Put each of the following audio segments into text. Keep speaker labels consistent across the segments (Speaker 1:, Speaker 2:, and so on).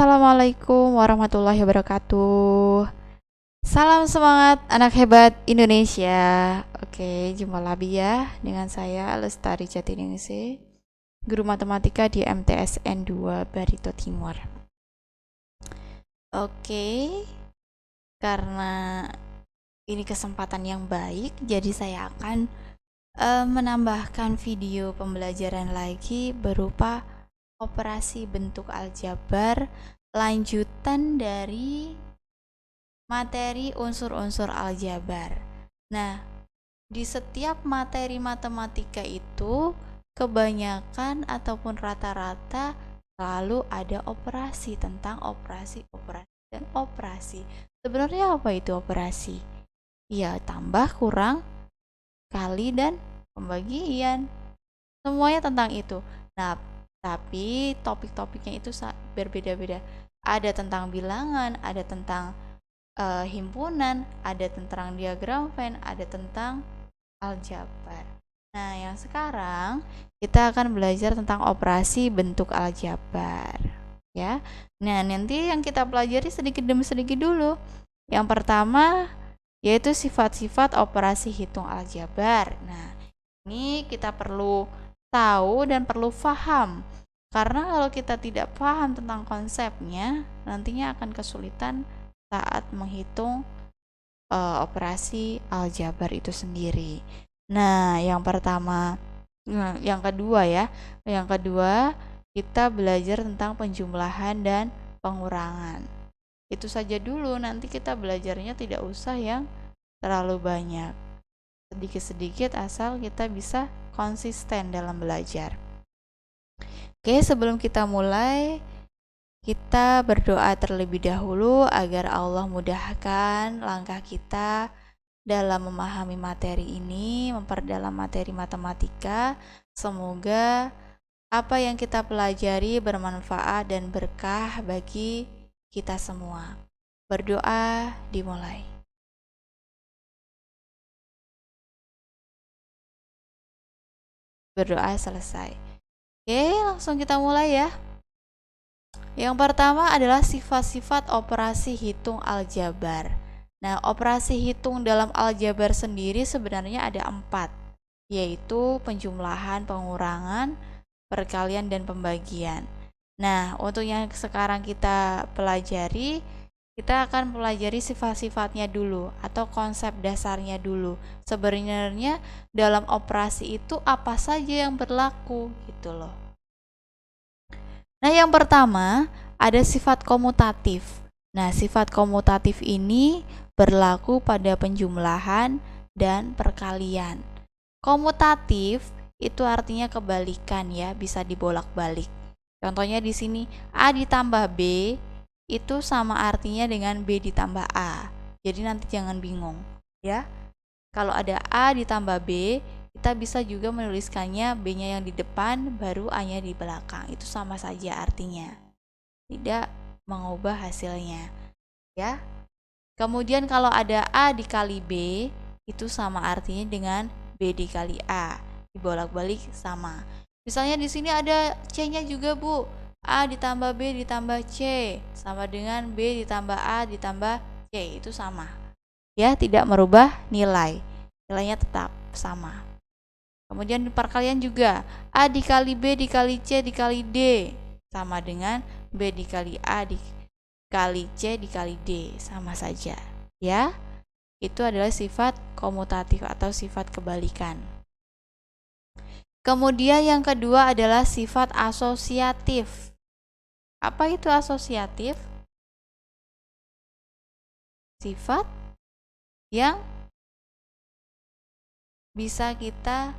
Speaker 1: Assalamualaikum warahmatullahi wabarakatuh. Salam semangat anak hebat Indonesia. Oke, jumpa lagi ya dengan saya Lestari Jatiningsih, guru matematika di MTSN 2 Barito Timur. Oke, karena ini kesempatan yang baik, jadi saya akan menambahkan video pembelajaran lagi berupa operasi bentuk aljabar lanjutan dari materi unsur-unsur aljabar. Nah, di setiap materi matematika itu kebanyakan ataupun rata-rata selalu ada operasi tentang operasi dan operasi. Sebenarnya apa itu operasi? Ya, tambah, kurang, kali, dan pembagian. Semuanya tentang itu. Nah, tapi topik-topiknya itu berbeda-beda. Ada tentang bilangan, ada tentang himpunan, ada tentang diagram Venn, ada tentang aljabar. Nah, yang sekarang kita akan belajar tentang operasi bentuk aljabar, ya. Nah, nanti yang kita pelajari sedikit demi sedikit dulu. Yang pertama yaitu sifat-sifat operasi hitung aljabar. Nah, ini kita perlu tahu dan perlu paham. Karena kalau kita tidak paham tentang konsepnya, nantinya akan kesulitan saat menghitung operasi aljabar itu sendiri. Nah, yang kedua ya. Yang kedua, kita belajar tentang penjumlahan dan pengurangan. Itu saja dulu, nanti kita belajarnya tidak usah yang terlalu banyak. Sedikit-sedikit asal kita bisa konsisten dalam belajar. Oke, sebelum kita mulai, kita berdoa terlebih dahulu agar Allah mudahkan langkah kita dalam memahami materi ini, memperdalam materi matematika. Semoga apa yang kita pelajari bermanfaat dan berkah bagi kita semua. Berdoa dimulai. Berdoa selesai. Oke, langsung kita mulai ya. Yang pertama adalah sifat-sifat operasi hitung aljabar. Nah, operasi hitung dalam aljabar sendiri sebenarnya ada 4, yaitu penjumlahan, pengurangan, perkalian, dan pembagian. Nah, untuk yang sekarang kita pelajari, kita akan pelajari sifat-sifatnya dulu atau konsep dasarnya dulu. Sebenarnya dalam operasi itu apa saja yang berlaku gitu loh. Nah, yang pertama ada sifat komutatif. Nah, sifat komutatif ini berlaku pada penjumlahan dan perkalian. Komutatif itu artinya kebalikan ya, bisa dibolak-balik. Contohnya di sini A ditambah B itu sama artinya dengan B ditambah A. Jadi nanti jangan bingung ya. Kalau ada A ditambah B, kita bisa juga menuliskannya B-nya yang di depan baru A-nya di belakang. Itu sama saja artinya. Tidak mengubah hasilnya. Ya. Kemudian kalau ada A dikali B, itu sama artinya dengan B dikali A. Dibolak-balik sama. Misalnya di sini ada C-nya juga, Bu. A ditambah B ditambah C sama dengan B ditambah A ditambah C. Itu sama. Ya, tidak merubah nilai. Nilainya tetap sama. Kemudian perkalian juga A dikali B dikali C dikali D sama dengan B dikali A dikali C dikali D, sama saja ya. Itu adalah sifat komutatif atau sifat kebalikan. Kemudian yang kedua adalah sifat asosiatif. Apa itu asosiatif? Sifat yang bisa kita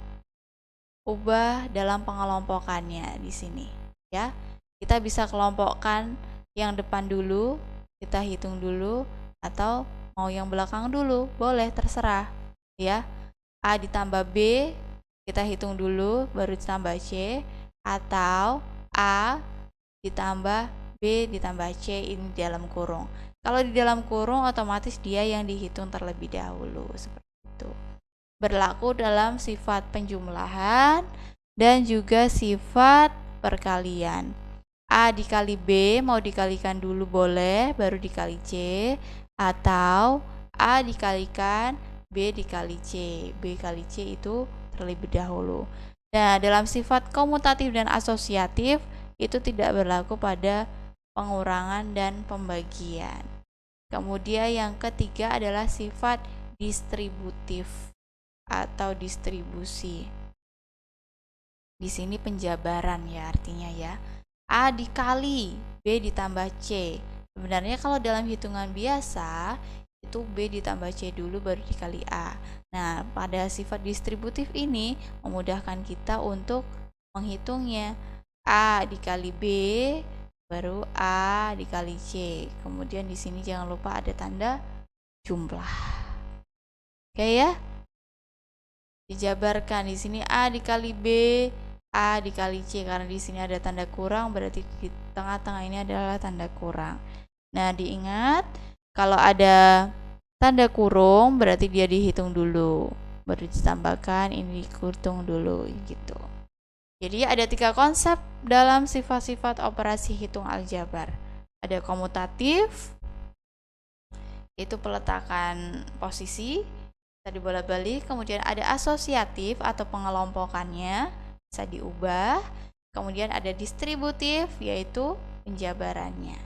Speaker 1: ubah dalam pengelompokannya di sini ya. Kita bisa kelompokkan yang depan dulu, kita hitung dulu, atau mau yang belakang dulu, boleh, terserah ya. A ditambah B kita hitung dulu baru ditambah C, atau A ditambah B ditambah C ini di dalam kurung. Kalau di dalam kurung otomatis dia yang dihitung terlebih dahulu, seperti itu. Berlaku dalam sifat penjumlahan dan juga sifat perkalian. A dikali B mau dikalikan dulu boleh, baru dikali C, atau A dikalikan B dikali C. B kali C itu terlebih dahulu. Nah, dalam sifat komutatif dan asosiatif itu tidak berlaku pada pengurangan dan pembagian. Kemudian yang ketiga adalah sifat distributif atau distribusi. Di sini penjabaran ya artinya ya. A dikali B ditambah C. Sebenarnya kalau dalam hitungan biasa itu B ditambah C dulu baru dikali A. Nah, pada sifat distributif ini memudahkan kita untuk menghitungnya. A dikali B baru A dikali C. Kemudian di sini jangan lupa ada tanda jumlah. Oke ya? Dijabarkan di sini A dikali B, A dikali C, karena di sini ada tanda kurang berarti di tengah-tengah ini adalah tanda kurang. Nah, diingat kalau ada tanda kurung berarti dia dihitung dulu, baru ditambahkan ini dihitung dulu gitu. Jadi ada 3 konsep dalam sifat-sifat operasi hitung aljabar. Ada komutatif, itu peletakan posisi, bisa dibolak-balik. Kemudian ada asosiatif atau pengelompokannya, bisa diubah. Kemudian ada distributif, yaitu penjabarannya.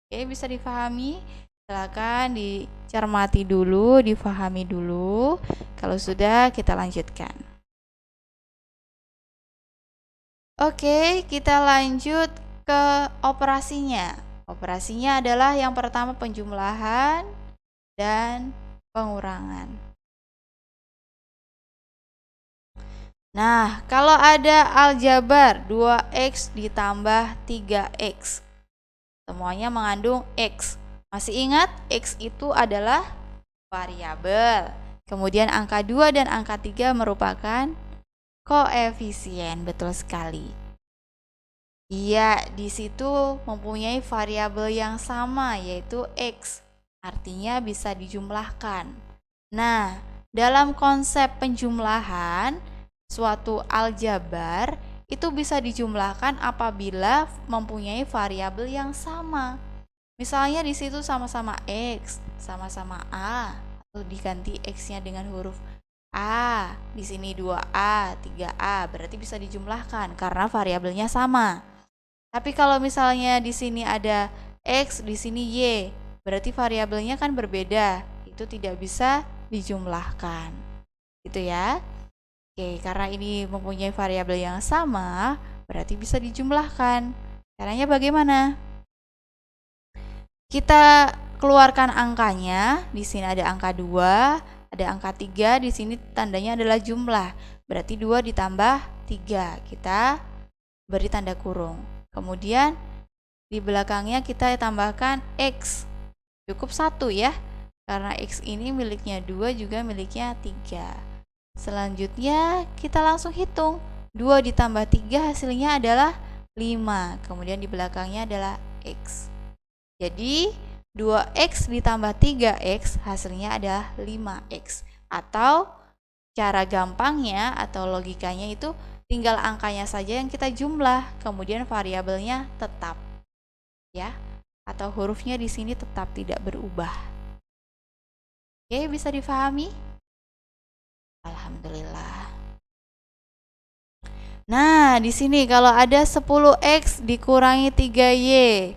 Speaker 1: Oke, bisa difahami? Silakan dicermati dulu, difahami dulu. Kalau sudah, kita lanjutkan. Oke, kita lanjut ke operasinya. Operasinya adalah yang pertama penjumlahan dan pengurangan. Nah, kalau ada aljabar 2x ditambah 3x, semuanya mengandung x. Masih ingat, x itu adalah variabel. Kemudian angka 2 dan angka 3 merupakan koefisien, betul sekali. Iya, di situ mempunyai variabel yang sama, yaitu x. Artinya bisa dijumlahkan. Nah, dalam konsep penjumlahan, suatu aljabar itu bisa dijumlahkan apabila mempunyai variabel yang sama. Misalnya di situ sama-sama x, sama-sama a, atau diganti x-nya dengan huruf a. Di sini 2a, 3a, berarti bisa dijumlahkan karena variabelnya sama. Tapi kalau misalnya di sini ada x, di sini y, berarti variabelnya kan berbeda. Itu tidak bisa dijumlahkan. Gitu ya. Oke, karena ini mempunyai variabel yang sama, berarti bisa dijumlahkan. Caranya bagaimana? Kita keluarkan angkanya. Di sini ada angka 2, ada angka 3, di sini tandanya adalah jumlah. Berarti 2 ditambah 3. Kita beri tanda kurung. Kemudian di belakangnya kita tambahkan x. Cukup 1 ya. Karena x ini miliknya 2 juga miliknya 3. Selanjutnya kita langsung hitung. 2 ditambah 3 hasilnya adalah 5. Kemudian di belakangnya adalah x. Jadi 2x ditambah 3x hasilnya adalah 5x. Atau cara gampangnya atau logikanya itu tinggal angkanya saja yang kita jumlah, kemudian variabelnya tetap. Ya. Atau hurufnya di sini tetap tidak berubah. Oke, bisa difahami? Alhamdulillah. Nah, di sini kalau ada 10x dikurangi 3y,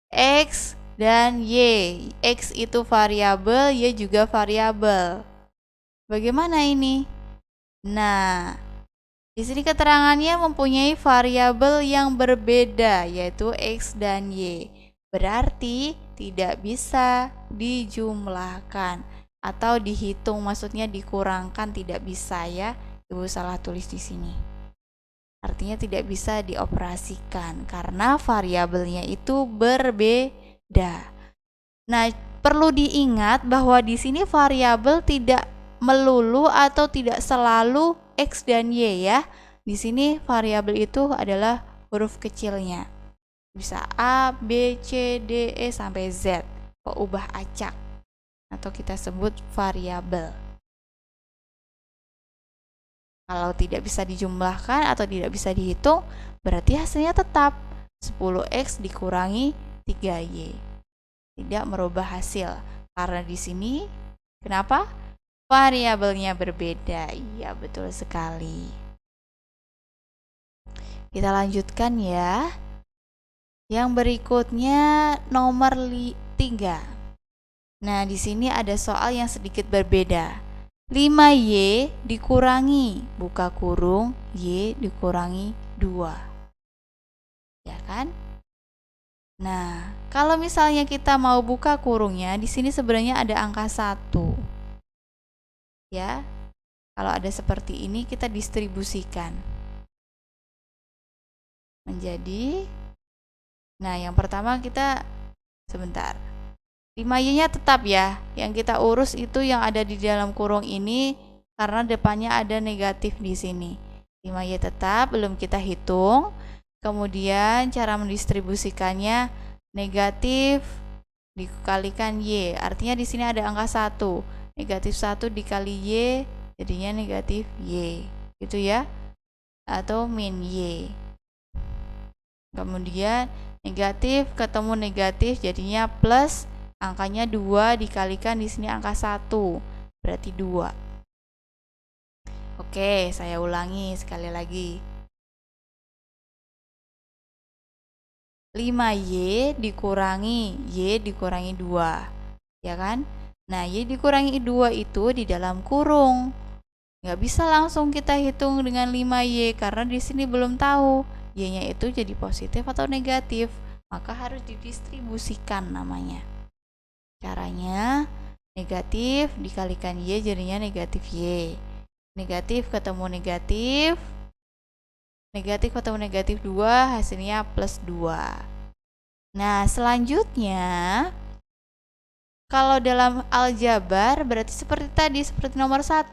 Speaker 1: x dan y, x itu variabel, y juga variabel. Bagaimana ini? Nah, di sini keterangannya mempunyai variabel yang berbeda, yaitu x dan y. Berarti tidak bisa dijumlahkan atau dihitung, maksudnya dikurangkan tidak bisa ya. Ibu salah tulis di sini. Artinya tidak bisa dioperasikan karena variabelnya itu berbeda. Nah, perlu diingat bahwa di sini variabel tidak melulu atau tidak selalu x dan y ya. Di sini variabel itu adalah huruf kecilnya. Bisa A, B, C, D, E sampai Z. Ubah acak atau kita sebut variabel. Kalau tidak bisa dijumlahkan atau tidak bisa dihitung, berarti hasilnya tetap. 10x dikurangi 3y. Tidak merubah hasil. Karena di sini, kenapa? Variabelnya berbeda. Iya, betul sekali. Kita lanjutkan ya. Yang berikutnya nomor 3. Nah, di sini ada soal yang sedikit berbeda. 5y dikurangi, buka kurung, y dikurangi 2. Ya kan? Nah, kalau misalnya kita mau buka kurungnya, di sini sebenarnya ada angka 1. Ya. Kalau ada seperti ini, kita distribusikan menjadi, nah yang pertama kita, sebentar, 5y-nya tetap ya. Yang kita urus itu yang ada di dalam kurung ini, karena depannya ada negatif di sini. 5y tetap, belum kita hitung. Kemudian cara mendistribusikannya, negatif dikalikan y. Artinya di sini ada angka 1. Negatif 1 dikali y, jadinya negatif y. Gitu ya. Atau min y. Kemudian negatif ketemu negatif, jadinya plus, angkanya 2 dikalikan di sini angka 1. Berarti 2. Oke, saya ulangi sekali lagi. 5y dikurangi y dikurangi 2, ya kan? Nah, y dikurangi 2 itu di dalam kurung. Nggak bisa langsung kita hitung dengan 5y karena di sini belum tahu y-nya itu jadi positif atau negatif, maka harus didistribusikan namanya. Caranya, negatif dikalikan y jadinya negatif y. Negatif ketemu negatif. Negatif ketemu negatif 2, hasilnya plus 2. Nah, selanjutnya, kalau dalam aljabar berarti seperti tadi, seperti nomor 1.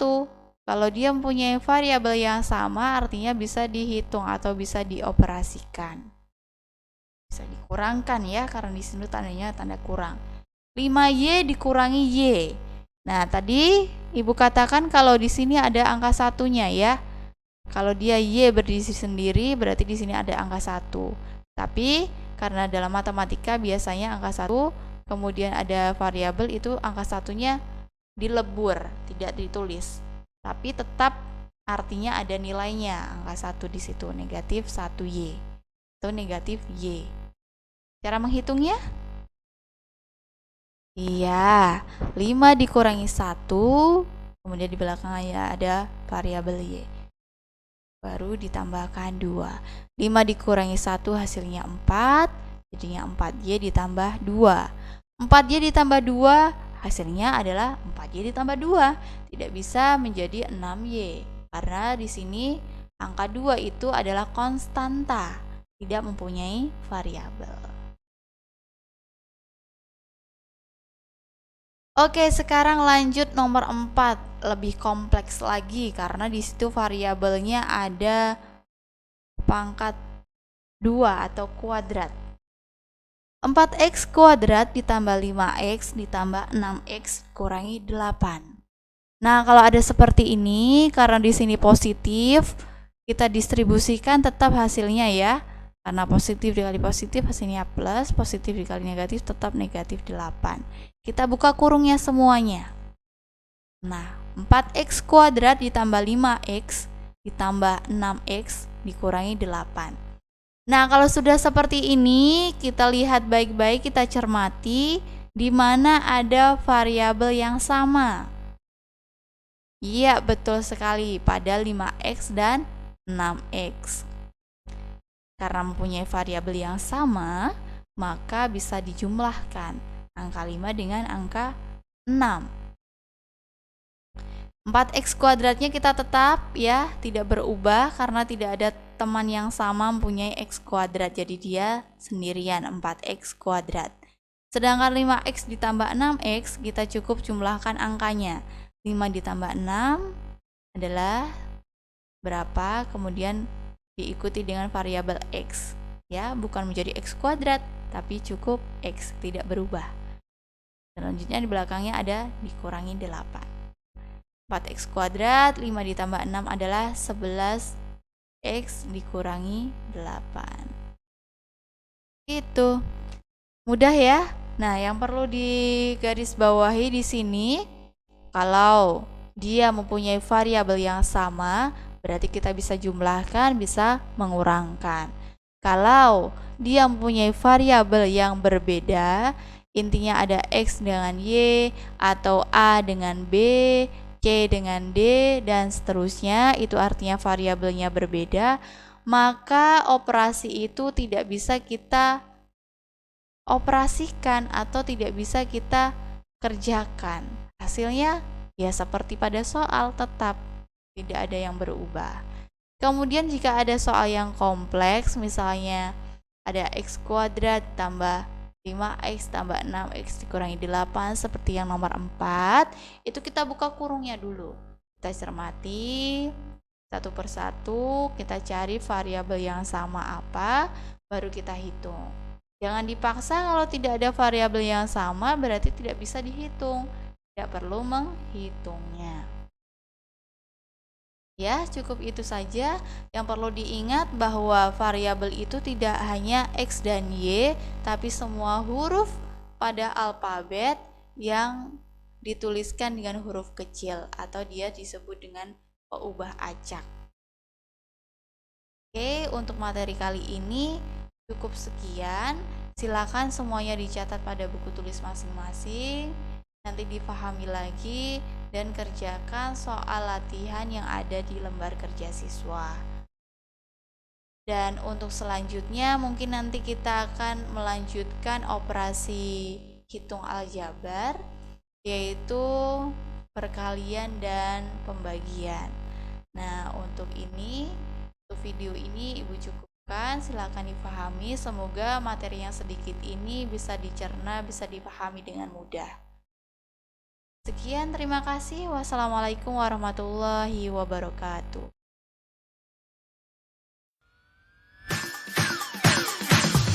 Speaker 1: Kalau dia mempunyai variabel yang sama, artinya bisa dihitung atau bisa dioperasikan. Bisa dikurangkan ya, karena di sini tandanya tanda kurang. 5y dikurangi y. Nah, tadi Ibu katakan kalau di sini ada angka 1-nya ya. Kalau dia y berdiri sendiri, berarti di sini ada angka 1. Tapi karena dalam matematika biasanya angka 1, kemudian ada variabel, itu angka 1-nya dilebur, tidak ditulis. Tapi tetap artinya ada nilainya, angka 1 di situ, negatif 1y atau negatif y. Cara menghitungnya? Iya, 5 dikurangi 1, kemudian di belakangnya ada variabel y. Baru ditambahkan 2. 5 dikurangi 1 hasilnya 4, jadinya 4y ditambah 2. 4y ditambah 2 hasilnya adalah 4y ditambah 2. Tidak bisa menjadi 6y karena di sini angka 2 itu adalah konstanta, tidak mempunyai variabel. Oke, sekarang lanjut nomor 4. Lebih kompleks lagi karena di situ variabelnya ada pangkat 2 atau kuadrat. 4x kuadrat ditambah 5x ditambah 6x kurangi 8. Nah, kalau ada seperti ini, karena di sini positif, kita distribusikan tetap hasilnya ya. Karena positif dikali positif hasilnya plus, positif dikali negatif tetap negatif 8. Kita buka kurungnya semuanya. Nah, 4x kuadrat ditambah 5x ditambah 6x dikurangi 8. Nah, kalau sudah seperti ini, kita lihat baik-baik, kita cermati di mana ada variabel yang sama. Iya, betul sekali, pada 5x dan 6x. Karena mempunyai variabel yang sama, maka bisa dijumlahkan angka 5 dengan angka 6. 4x kuadratnya kita tetap ya, tidak berubah karena tidak ada teman yang sama mempunyai x kuadrat, jadi dia sendirian 4x kuadrat. Sedangkan 5x ditambah 6x kita cukup jumlahkan angkanya. 5 ditambah 6 adalah berapa, kemudian diikuti dengan variabel x ya, bukan menjadi x kuadrat tapi cukup x, tidak berubah. Selanjutnya di belakangnya ada dikurangi 8. 4x kuadrat 5 ditambah 6 adalah 11x dikurangi 8. Itu mudah ya. Nah, yang perlu digarisbawahi di sini, kalau dia mempunyai variabel yang sama, berarti kita bisa jumlahkan, bisa mengurangkan. Kalau dia mempunyai variabel yang berbeda, intinya ada X dengan Y, atau A dengan B, C dengan D, dan seterusnya, itu artinya variabelnya berbeda, maka operasi itu tidak bisa kita operasikan atau tidak bisa kita kerjakan. Hasilnya ya seperti pada soal, tetap tidak ada yang berubah. Kemudian jika ada soal yang kompleks, misalnya ada X kuadrat tambah 5X tambah 6X dikurangi 8 seperti yang nomor 4, itu kita buka kurungnya dulu. Kita cermati satu persatu, kita cari variabel yang sama apa, baru kita hitung. Jangan dipaksa, kalau tidak ada variabel yang sama berarti tidak bisa dihitung. Tidak perlu menghitungnya. Ya, cukup itu saja. Yang perlu diingat bahwa variabel itu tidak hanya X dan Y, tapi semua huruf pada alfabet yang dituliskan dengan huruf kecil atau dia disebut dengan peubah acak. Oke, untuk materi kali ini cukup sekian. Silakan semuanya dicatat pada buku tulis masing-masing. Nanti dipahami lagi dan kerjakan soal latihan yang ada di lembar kerja siswa. Dan untuk selanjutnya mungkin nanti kita akan melanjutkan operasi hitung aljabar, yaitu perkalian dan pembagian. Nah, untuk video ini Ibu cukupkan, silakan dipahami. Semoga materi yang sedikit ini bisa dicerna, bisa dipahami dengan mudah. Sekian, terima kasih. Wassalamualaikum warahmatullahi wabarakatuh.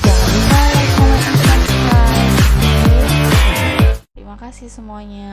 Speaker 1: Jangan lupa like, comment, dan subscribe. Terima kasih semuanya.